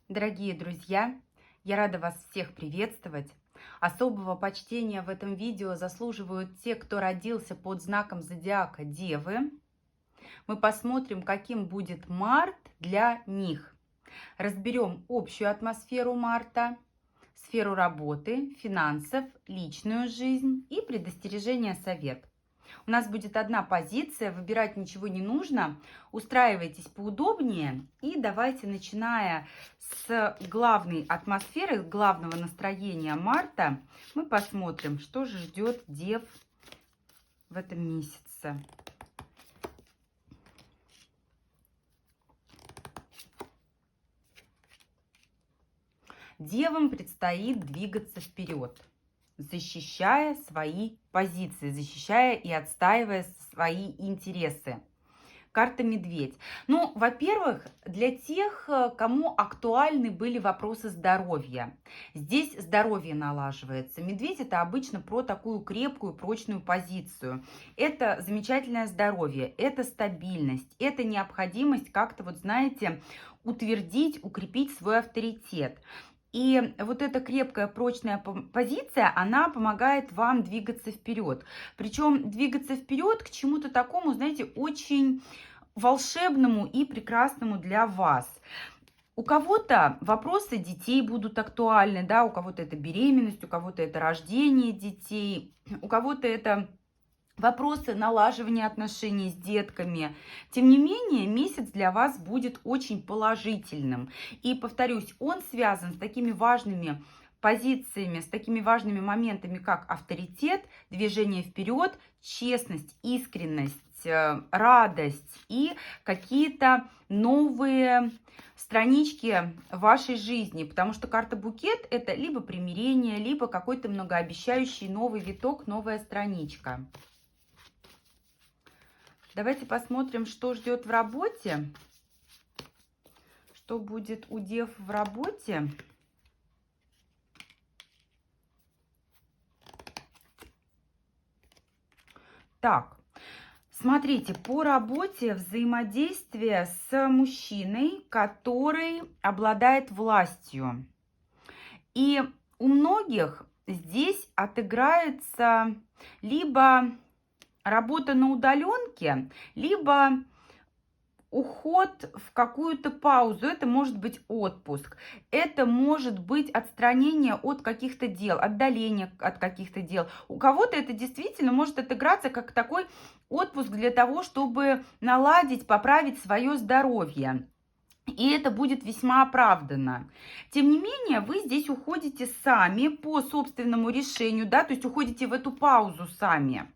Дорогие друзья, я рада вас всех приветствовать. Особого почтения в этом видео заслуживают те, кто родился под знаком зодиака Девы. Мы посмотрим, каким будет март для них. Разберем общую атмосферу марта, сферу работы, финансов, личную жизнь и предостережение, совет. У нас будет одна позиция, выбирать ничего не нужно. Устраивайтесь поудобнее и давайте, начиная с главной атмосферы, главного настроения марта, мы посмотрим, что же ждет дев в этом месяце. Девам предстоит двигаться вперед, защищая свои позиции, защищая и отстаивая свои интересы. Карта Медведь. Ну, во-первых, для тех, кому актуальны были вопросы здоровья. Здесь здоровье налаживается. Медведь — это обычно про такую крепкую, прочную позицию. Это замечательное здоровье, это стабильность, это необходимость как-то, вот знаете, утвердить, укрепить свой авторитет. И вот эта крепкая, прочная позиция, она помогает вам двигаться вперед. Причем двигаться вперед к чему-то такому, знаете, очень волшебному и прекрасному для вас. У кого-то вопросы детей будут актуальны, да, у кого-то это беременность, у кого-то это рождение детей, у кого-то это вопросы налаживания отношений с детками. Тем не менее, месяц для вас будет очень положительным. И, повторюсь, он связан с такими важными позициями, с такими важными моментами, как авторитет, движение вперед, честность, искренность, радость и какие-то новые странички вашей жизни. Потому что карта Букет — это либо примирение, либо какой-то многообещающий новый виток, новая страничка. Давайте посмотрим, что ждет в работе. Что будет у дев в работе. Так, смотрите, по работе взаимодействие с мужчиной, который обладает властью. И у многих здесь отыграется либо работа на удаленке, либо уход в какую-то паузу. Это может быть отпуск, это может быть отстранение от каких-то дел, отдаление от каких-то дел. У кого-то это действительно может отыграться как такой отпуск для того, чтобы наладить, поправить свое здоровье. И это будет весьма оправданно. Тем не менее, вы здесь уходите сами по собственному решению, да, то есть уходите в эту паузу сами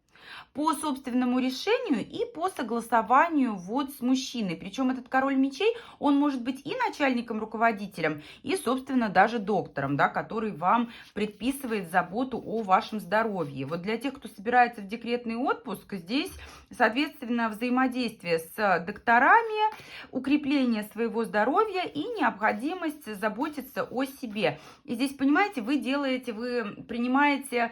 по собственному решению и по согласованию вот с мужчиной. Причем этот король мечей, он может быть и начальником, руководителем, и, собственно, даже доктором, да, который вам предписывает заботу о вашем здоровье. Вот для тех, кто собирается в декретный отпуск, здесь, соответственно, взаимодействие с докторами, укрепление своего здоровья и необходимость заботиться о себе. И здесь, понимаете, вы принимаете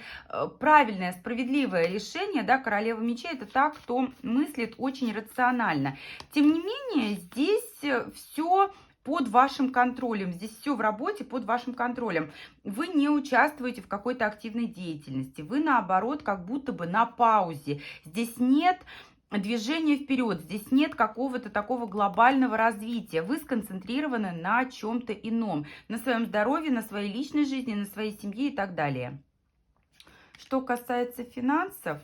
правильное, справедливое решение, да, королева мечей — это та, кто мыслит очень рационально. Тем не менее, здесь все под вашим контролем. Здесь все в работе под вашим контролем. Вы не участвуете в какой-то активной деятельности. Вы, наоборот, как будто бы на паузе. Здесь нет движения вперед, здесь нет какого-то такого глобального развития. Вы сконцентрированы на чем-то ином. На своем здоровье, на своей личной жизни, на своей семье и так далее. Что касается финансов,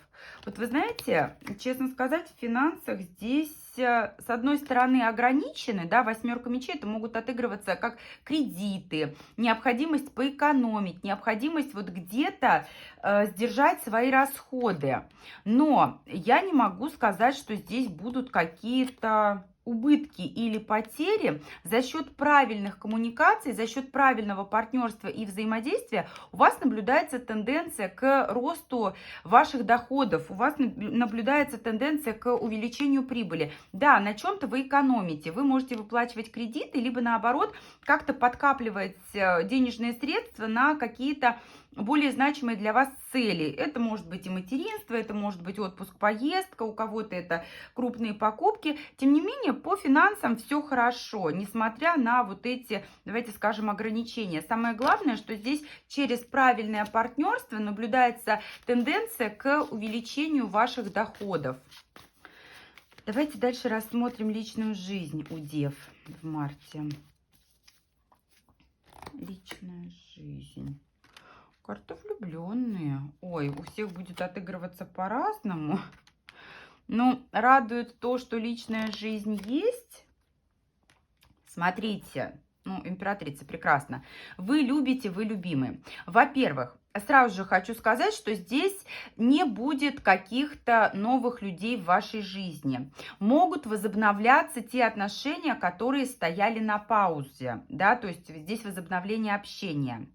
вот вы знаете, честно сказать, в финансах здесь, с одной стороны, ограничены, да, восьмерка мечей, это могут отыгрываться как кредиты, необходимость поэкономить, необходимость вот где-то сдержать свои расходы. Но я не могу сказать, что здесь будут какие-то убытки или потери за счет правильных коммуникаций, за счет правильного партнерства и взаимодействия. У вас наблюдается тенденция к росту ваших доходов, у вас наблюдается тенденция к увеличению прибыли. Да, на чем-то вы экономите, вы можете выплачивать кредиты, либо наоборот как-то подкапливать денежные средства на какие-то более значимые для вас цели. Это может быть и материнство, это может быть отпуск, поездка, у кого-то это крупные покупки. Тем не менее, по финансам все хорошо, несмотря на вот эти, давайте скажем, ограничения. Самое главное, что здесь через правильное партнерство наблюдается тенденция к увеличению ваших доходов. Давайте дальше рассмотрим личную жизнь у дев в марте. Личная жизнь. Карта влюбленные. Ой, у всех будет отыгрываться по-разному. Но радует то, что личная жизнь есть. Смотрите, ну, императрица, прекрасно. Вы любите, вы любимы. Во-первых, сразу же хочу сказать, что здесь не будет каких-то новых людей в вашей жизни. Могут возобновляться те отношения, которые стояли на паузе, да, то есть здесь возобновление общения.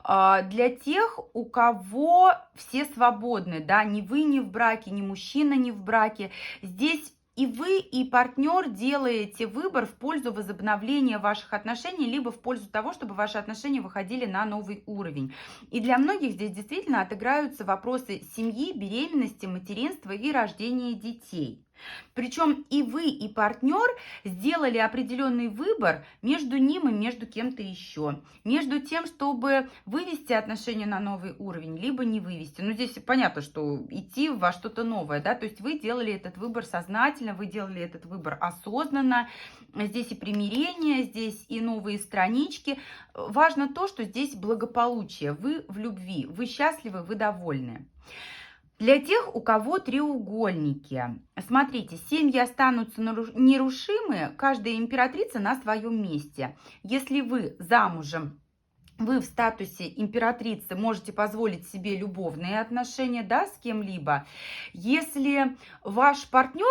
Для тех, у кого все свободны, да, ни вы не в браке, ни мужчина не в браке, здесь и вы, и партнер делаете выбор в пользу возобновления ваших отношений, либо в пользу того, чтобы ваши отношения выходили на новый уровень. И для многих здесь действительно отыграются вопросы семьи, беременности, материнства и рождения детей. Причем и вы, и партнер сделали определенный выбор между ним и между кем-то еще. Между тем, чтобы вывести отношения на новый уровень, либо не вывести. Ну, здесь понятно, что идти во что-то новое, да, то есть вы делали этот выбор сознательно, вы делали этот выбор осознанно. Здесь и примирение, здесь и новые странички. Важно то, что здесь благополучие, вы в любви, вы счастливы, вы довольны. Для тех, у кого треугольники, смотрите, семьи останутся нерушимые, каждая императрица на своем месте. Если вы замужем, вы в статусе императрицы можете позволить себе любовные отношения, да, с кем-либо. Если ваш партнер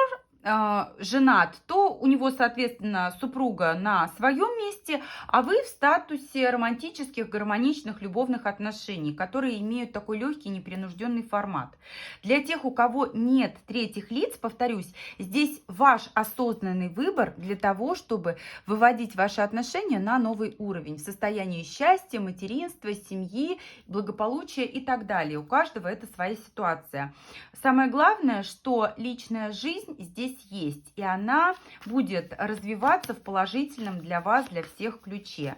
женат, то у него, соответственно, супруга на своем месте, а вы в статусе романтических, гармоничных, любовных отношений, которые имеют такой легкий, непринужденный формат. Для тех, у кого нет третьих лиц, повторюсь, здесь ваш осознанный выбор для того, чтобы выводить ваши отношения на новый уровень, в состоянии счастья, материнства, семьи, благополучия и так далее. У каждого это своя ситуация. Самое главное, что личная жизнь здесь есть, и она будет развиваться в положительном для вас, для всех ключе.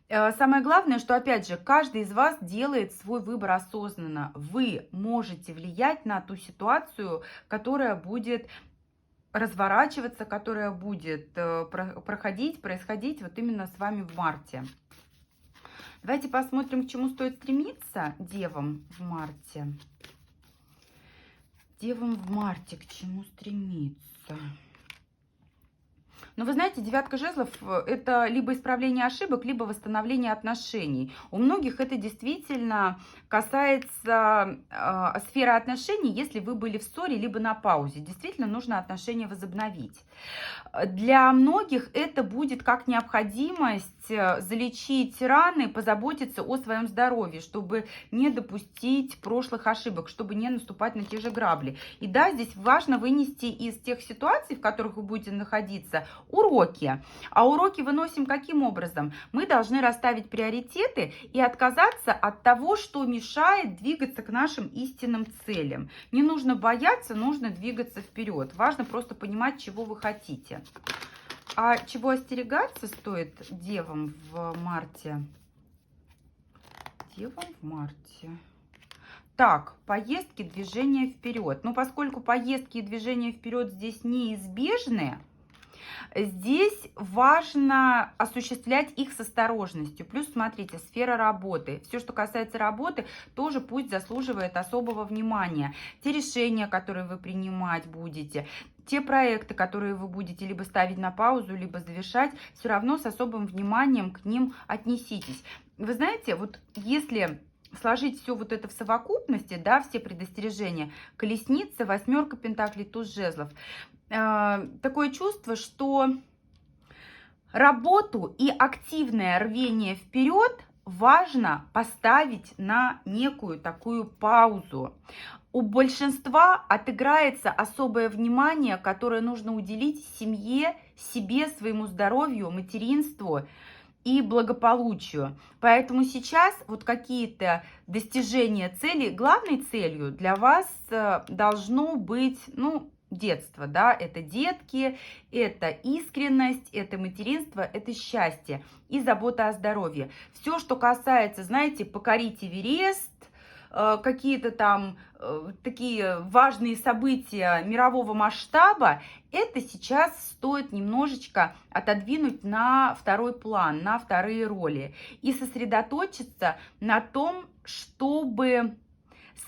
Самое главное, что, опять же, каждый из вас делает свой выбор осознанно. Вы можете влиять на ту ситуацию, которая будет разворачиваться, которая будет происходить вот именно с вами в марте. Давайте посмотрим, к чему стоит стремиться девам в марте. Девам в марте к чему стремиться? Но вы знаете, девятка жезлов – это либо исправление ошибок, либо восстановление отношений. У многих это действительно касается сферы отношений, если вы были в ссоре, либо на паузе. Действительно нужно отношения возобновить. Для многих это будет как необходимость залечить раны, позаботиться о своем здоровье, чтобы не допустить прошлых ошибок, чтобы не наступать на те же грабли. И да, здесь важно вынести из тех ситуаций, в которых вы будете находиться, уроки. А уроки выносим каким образом? Мы должны расставить приоритеты и отказаться от того, что мешает двигаться к нашим истинным целям. Не нужно бояться, нужно двигаться вперед. Важно просто понимать, чего вы хотите. А чего остерегаться стоит девам в марте? Девам в марте. Так, поездки, движение вперед. Но поскольку поездки и движение вперед здесь неизбежны, здесь важно осуществлять их с осторожностью. Плюс, смотрите, сфера работы. Все, что касается работы, тоже пусть заслуживает особого внимания. Те решения, которые вы принимать будете, те проекты, которые вы будете либо ставить на паузу, либо завершать, все равно с особым вниманием к ним отнеситесь. Вы знаете, вот если сложить все вот это в совокупности, да, все предостережения, колесница, восьмерка пентаклей, туз жезлов, такое чувство, что работу и активное рвение вперед важно поставить на некую такую паузу. У большинства отыграется особое внимание, которое нужно уделить семье, себе, своему здоровью, материнству. и благополучию. Поэтому сейчас вот какие-то достижения цели, главной целью для вас должно быть, ну, детство, да, это детки, это искренность, это материнство, это счастье и забота о здоровье. Все, что касается, знаете, покорить Эверест, какие-то там такие важные события мирового масштаба, это сейчас стоит немножечко отодвинуть на второй план, на вторые роли и сосредоточиться на том, чтобы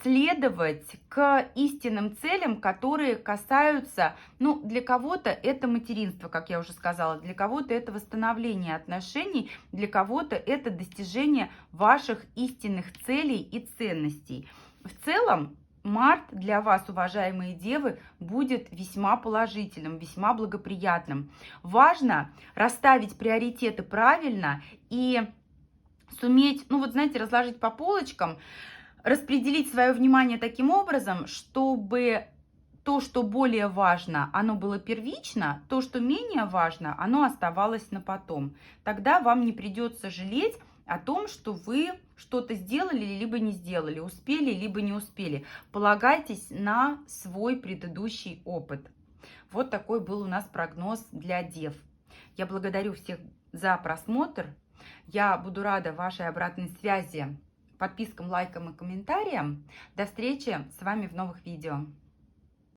следовать к истинным целям, которые касаются, ну, для кого-то это материнство, как я уже сказала, для кого-то это восстановление отношений, для кого-то это достижение ваших истинных целей и ценностей. В целом, март для вас, уважаемые девы, будет весьма положительным, весьма благоприятным. Важно расставить приоритеты правильно и суметь, ну вот знаете, разложить по полочкам, распределить свое внимание таким образом, чтобы то, что более важно, оно было первично, то, что менее важно, оно оставалось на потом. Тогда вам не придется жалеть о том, что вы что-то сделали, либо не сделали, успели, либо не успели. Полагайтесь на свой предыдущий опыт. Вот такой был у нас прогноз для дев. Я благодарю всех за просмотр. Я буду рада вашей обратной связи, подпискам, лайкам и комментариям. До встречи с вами в новых видео.